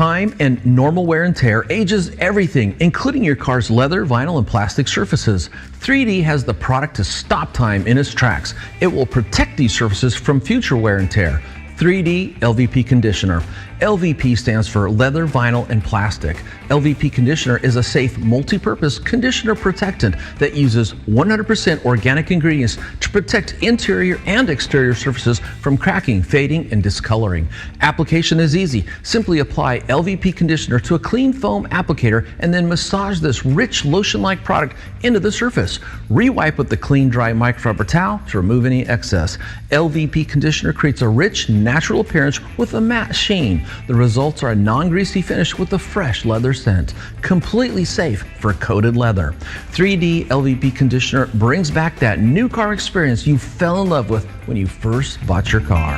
Time and normal wear and tear ages everything, including your car's leather, vinyl, and plastic surfaces. 3D has the product to stop time in its tracks. It will protect these surfaces from future wear and tear. 3D LVP Conditioner. LVP stands for leather, vinyl, and plastic. LVP Conditioner is a safe, multi-purpose conditioner protectant that uses 100% organic ingredients to protect interior and exterior surfaces from cracking, fading, and discoloring. Application is easy. Simply apply LVP Conditioner to a clean foam applicator and then massage this rich lotion-like product into the surface. Re-wipe with the clean, dry microfiber towel to remove any excess. LVP Conditioner creates a rich, natural appearance with a matte sheen. The results are a non-greasy finish with a fresh leather scent, completely safe for coated leather. 3D LVP Conditioner brings back that new car experience you fell in love with when you first bought your car.